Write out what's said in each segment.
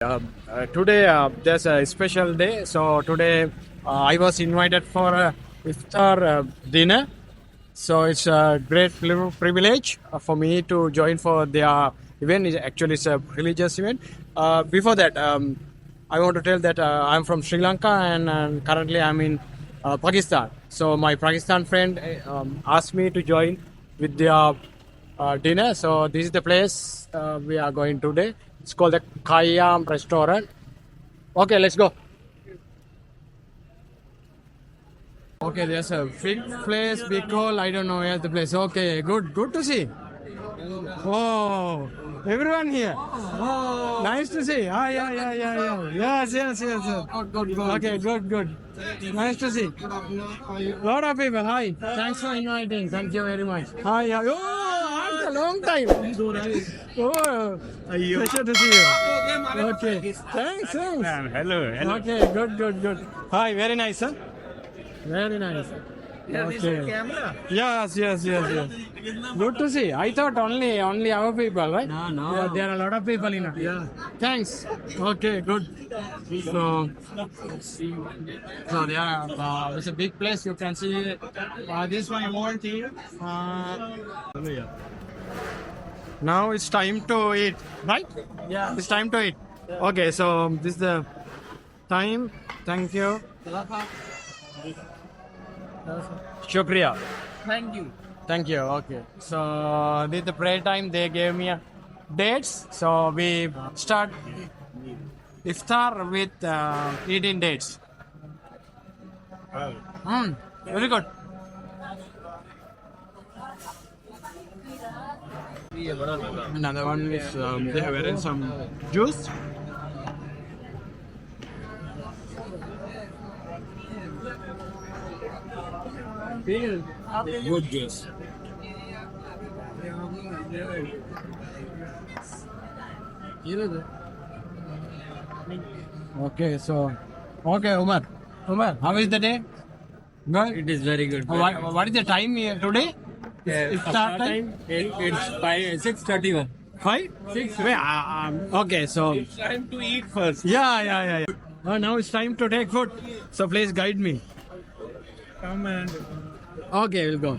Today there's a special day, so today I was invited for a Iftar dinner. So it's a great privilege for me to join for their event. Actually, it's a religious event. Before that, I want to tell that I'm from Sri Lanka and currently I'm in Pakistan. So my Pakistan friend asked me to join with their dinner. So this is the place we are going today. It's called the Khayyam Restaurant. Okay, let's go. Okay, there's a big place, big hall. I don't know where's the place. Okay, good to see. Oh, everyone here. Oh, nice to see. Yeah. Yes. Good. Okay, good. Nice to see. Lot of people. Hi. Thanks for inviting. Thank you very much. Hi. Oh, after a long time. Oh, pleasure to see you. Okay. Thanks. Hello. Okay, good. Hi, very nice, huh? Very nice. Okay. Yes. Good to see. I thought only our people, right? No. Yeah, there are a lot of people in it. Yeah. Thanks. Okay, good. So there it's a big place. You can see this one whole team. Now it's time to eat, right? Yeah. It's time to eat. Okay, so this is the time. Thank you. Shukriya. Thank you. Okay. So this is the prayer time. They gave me dates. So we start Iftar with eating dates. Very good. Another one is they have added some juice. Good juice. Okay, Umar, how is the day? Good. It is very good. What is the time here today? Start time? It's 6:31. 5? 6. Okay, so It's time to eat first. yeah. Now it's time to take food. So please guide me. Come and Okay, we'll go.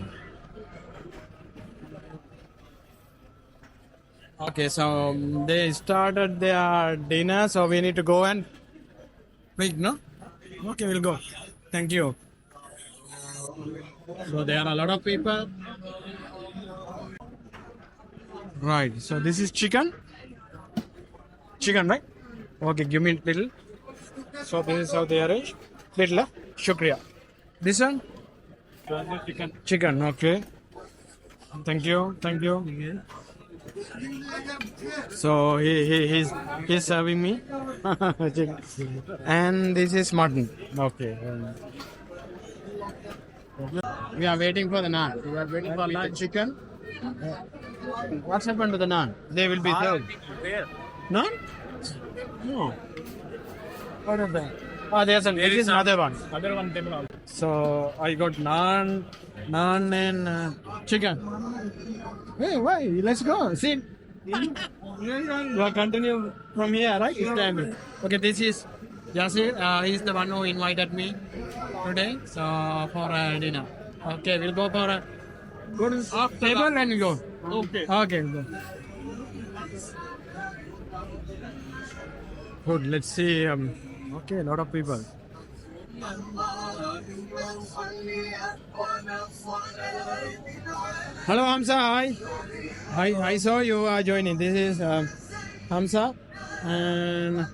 Okay, so they started their dinner, so we need to go and wait, no? Okay, we'll go. Thank you. So there are a lot of people. Right, so this is chicken. Chicken, right? Okay, give me a little. So this is how they arrange. Little, shukriya. This one? Chicken, okay. Thank you. So he's serving me. And this is mutton. Okay. We are waiting for the naan. We are waiting for naan chicken. What's happened to the naan? They will be served. Naan? No. What is that? Oh, this is another one. other one table. So I got naan and chicken. Hey, why? Let's go. Sit. We'll continue from here, right? Okay, this is Yasir. He's the one who invited me today. So for dinner. Okay, we'll go for a good table and we go. Okay, we'll go. Good. Let's see. Okay, a lot of people. Hello Hamza, hi. I saw you are joining. This is Hamza and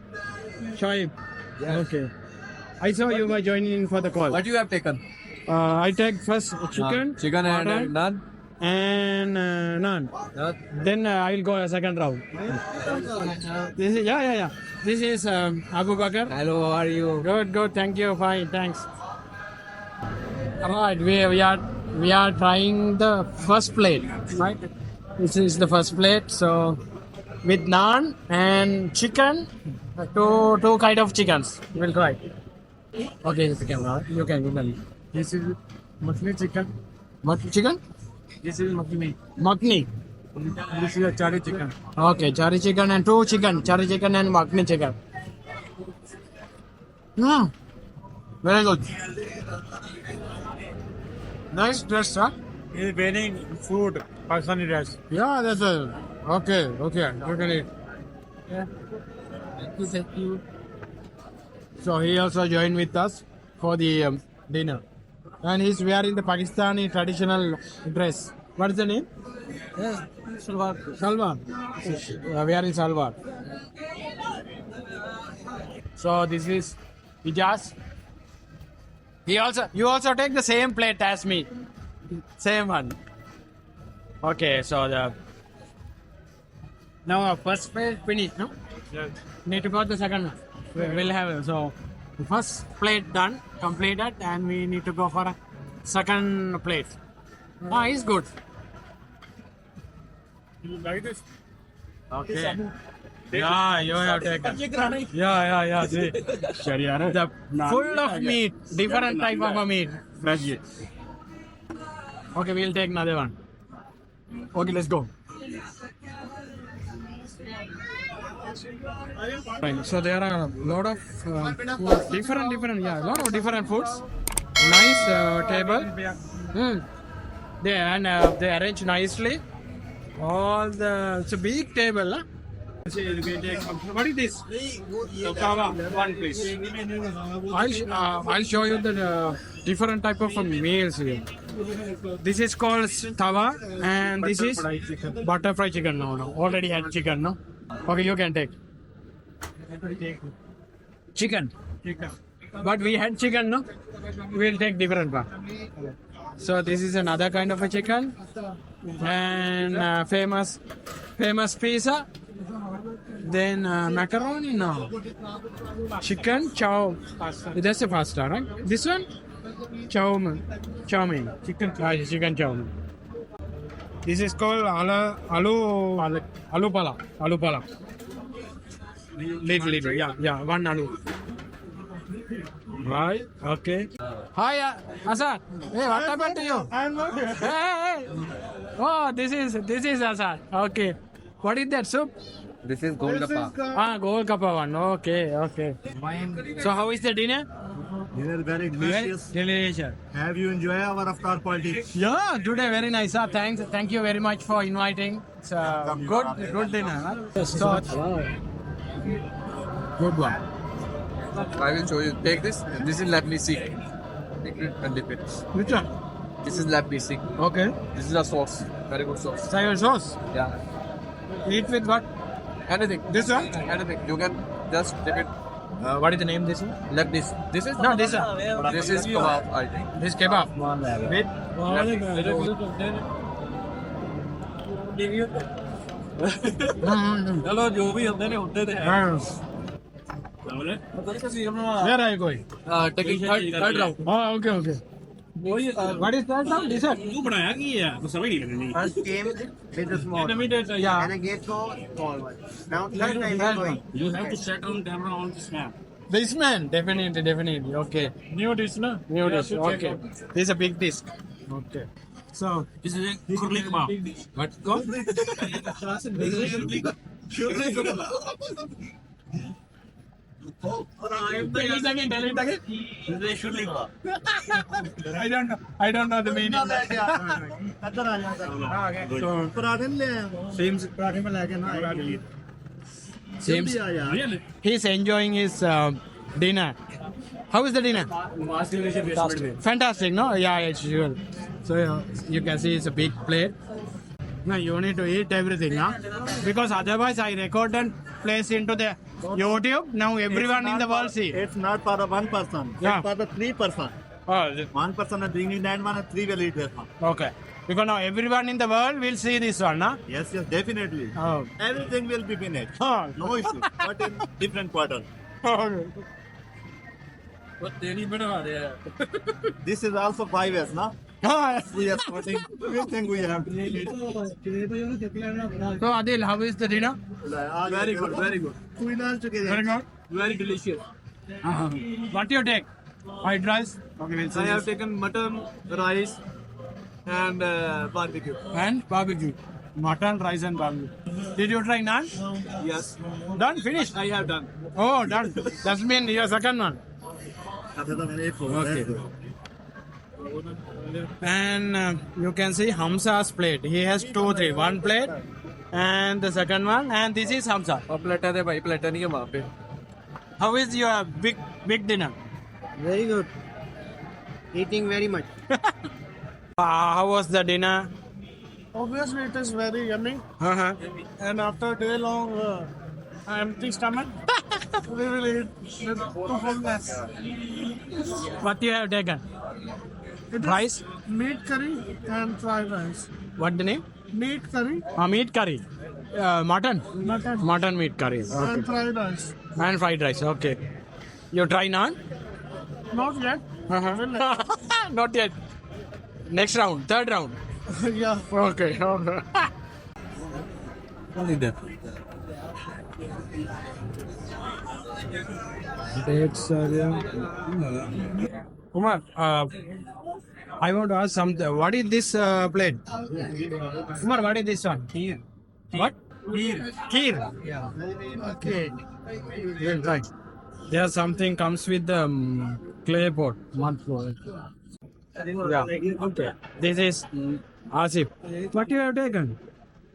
Shoaib. Okay. I saw you were joining for the call. What you have taken? I take first chicken. Chicken and mutton, naan. and naan. Then I'll go a second round. This is yeah. This is Abu Bakr. Hello, how are you? Good. Thank you. Fine. Thanks. Alright, we are trying the first plate. Right. This is the first plate. So with naan and chicken, two kind of chickens. We'll try. Okay, it's the camera. You can. This is mutton chicken. Mutton chicken. This is makni. Makni. This is a chari chicken. Okay, chari chicken and two chicken. Chari chicken and makhni chicken. Very good. Nice dress, huh? He is wearing food, Pakistani dress. Yeah, that's a... Okay, okay. You can eat. Yeah. Thank you. So he also joined with us for the dinner. And he's wearing the Pakistani traditional dress. What is the name? Yeah, salwar. Salwar. Wearing salwar. So this is Ijaz. You also take the same plate as me. Same one. Okay, so now our first plate finished, no? Yes. Need to go to the second one. We'll have so the first plate done, completed, and we need to go for a second plate. Ah, it's good. You like this? Okay. Yeah, you have taken. Yeah. See. The full of meat, different type of a meat. Okay, we'll take another one. Okay, let's go. Fine. So there are a lot of different foods. Nice table. They arrange nicely. It's a big table, huh? What is this? One please. I'll show you the different type of meals here. This is called tawa, and this is butterfly chicken. No, already had chicken, no? Okay, you can take chicken. But we had chicken, no? We'll take different one. So this is another kind of a chicken, and famous pizza. Then macaroni, no. Chicken chow. That's a pasta, right? This one, chow mein. Chicken chow mein. This is called aloo pala. Little. Yeah. One aloo. Right. Okay. Hi, Asad. Hey, what happened to you? I'm not here. Hey. Oh, this is Asad. Okay. What is that soup? This is Golgappa. Golgappa one. Okay. So how is the dinner? Dinner very delicious. Delicious. Have you enjoyed our Iftar party? Yeah, today very nice. Thank you very much for inviting. It's a good dinner. Huh? So, good one. I will show you. Take this. This is Lebanese seek. Take it and dip it. Which one? This is Lebanese seek. Okay. This is a sauce. Very good sauce. Sour sauce. Yeah. Eat with what? Anything. This one? Anything. You can just dip it. What is the name this one? Lebanese. This is? No, this one. This is kebab, I think. This kebab. With? चलो जो भी होते हैं होते थे Where are you going? Taking third round. Oh, okay. What is that now? Dessert? तू बनाया की है तो समझ नहीं लगनी First came with the small one. Yeah. And I gave to small one. Now third time is going. You have to set on camera on this map. This man, definitely. Okay. New dish na? New dish. Okay. This is a big dish. Okay. So, This is a kurli kebab. what go? Tell it again. This is a shurli kebab. I don't know the meaning. So, पराठे ले आया seems पराठे में लेके ना seems Really? he's enjoying his dinner. How is the dinner? Fantastic, no? Yeah, it's usual. So you can see it's a big plate. No, you need to eat everything, huh? Because otherwise I record and place into the YouTube. Now everyone in the world see. It's not for the one person. Yeah. It's for the 3 person. Oh, One person is drinking that one and 3 will eat that one. okay. Because now everyone in the world will see this one, huh? Yes, definitely. Oh. Everything will be finished. Oh. No issue. But in different quarter. वो तेरी बना रहे हैं This is also 5 years, no? Oh. We are sorting. We think we have to eat it. So Adil, how is the dinner? Very good, very good. We learn together. Very good. Very delicious. What do you take? White rice? Okay, we'll see I have this. taken mutton, rice, and barbecue. And barbecue. Mutton, rice and barbecue. Did you try naan? Yes. Done? Finished? I have done. Oh, done. That means your second one. Okay. And you can see Hamza's plate. He has 2, 3. One plate and the second one. And this is Hamza. और platter है भाई platter नहीं है वहाँ पे. How is your big dinner? Very good. Eating very much. How was the dinner? Obviously, it is very yummy. Uh-huh. And after a day long empty stomach, we will eat with fullness. What you have taken? It is Rice? meat curry and fried rice. What the name? Meat curry Meat curry. Mutton? Mutton. Mutton meat curry. Okay. and fried rice. And fried rice. Okay. You try naan? Not yet. Uh-huh. Not yet. Next round. Third round. Yeah. Okay. Only that. Umar, I want to ask something. What is this plate? Umar, what is this one? Kheer. What? Kheer. Yeah. Okay. We'll try. There's something comes with the clay pot. Mud pot. Yeah. Okay. This is Asif. What you have taken?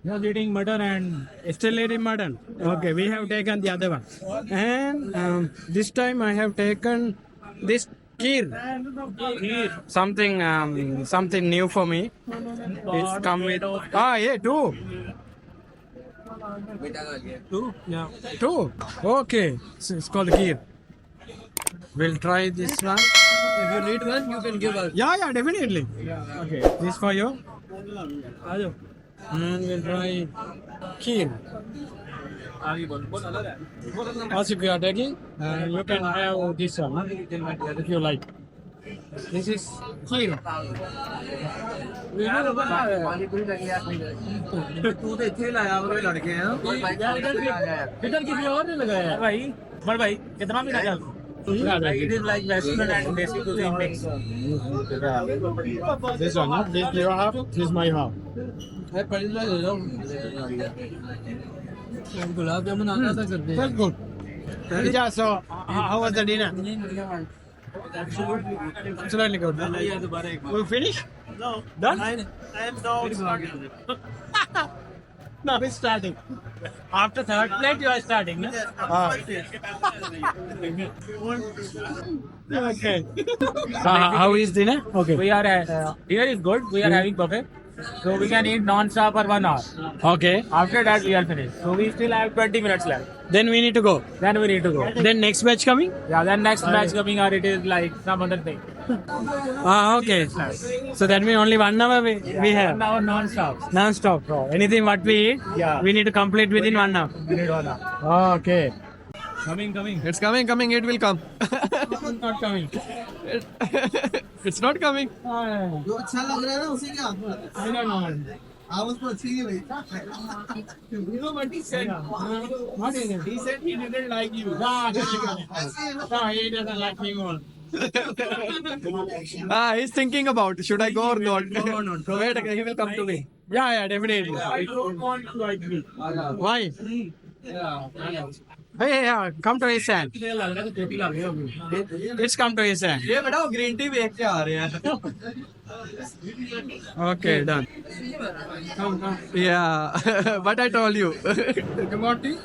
Just eating mutton and Still eating mutton. Okay, we have taken the other one. And this time I have taken this kheer. Something new for me. It's come with yeah, two. two. Yeah. Two. Okay. So it's called kheer. We'll try this one. If you need one, you can give us. Yeah, definitely. Okay. This for you. Ajo. And we'll try kheer. Also, if you are taking, you can have this one if you like. This is kheer. तू तो इतने लाया वो लड़के हैं इधर किसी और ने लगाया भाई बड़ भाई कितना भी लगा it is like western and basic cuisine mix. This one, huh? This your half, this my half. Gulab jamun आता था कर दे That's good. Yeah, so how was the dinner? Absolutely good. We finish? No. Done? I am now starting. Now it's starting. After third plate, you are starting, no? Okay. How is dinner? Okay. we are here is good we are having buffet so we can eat non-stop for 1 hour Okay. after that we are finished so we still have 20 minutes left Then we need to go. then we need to go Then next batch coming? yeah then next match coming or it is like some other thing Okay. So that means only 1 hour we have. 1 hour non-stop Non-stop. Anything what we eat, Yeah. we need to complete within 1 hour. we need 1 hour Okay. coming It's coming. It will come. Not coming. It's not coming. जो अच्छा लग रहा है ना उसी के हाथ में I don't know. आप उसको अच्छी नहीं भाई You know what he said? What is it? He said he didn't like you. No, he doesn't like me more. He's thinking about should I go or not. No. Wait, he will come to me. Yeah, definitely. I don't want to like me. Why? Hey, come to his hand. Let's come to his hand. ये बेटा वो green tea बेच के आ रहे हैं. Okay, done. Yeah, but I told you. You want tea?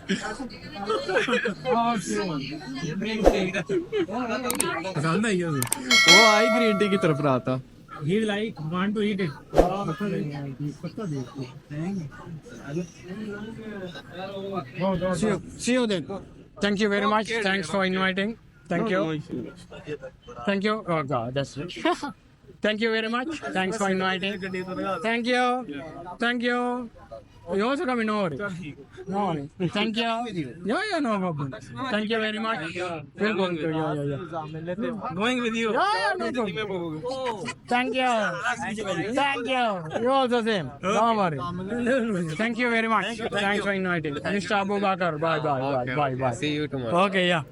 वो आई green tea की तरफ रहा था. he like want to eat it See you then. Thank you very much. Thanks for inviting. Thank you. Thank you. Oh God, that's it. Thank you very much. Thanks for inviting. Thank you. Thank you. You also coming over? No worry. Thank you. Yeah, no problem. Thank you very much. We'll go. Yeah. going with you Yeah, no problem. Thank you. Thank you. You also same. Don't worry. Thank you very much. Thanks for inviting. Mr. Abu Bakar. Bye. See you tomorrow. Okay, yeah.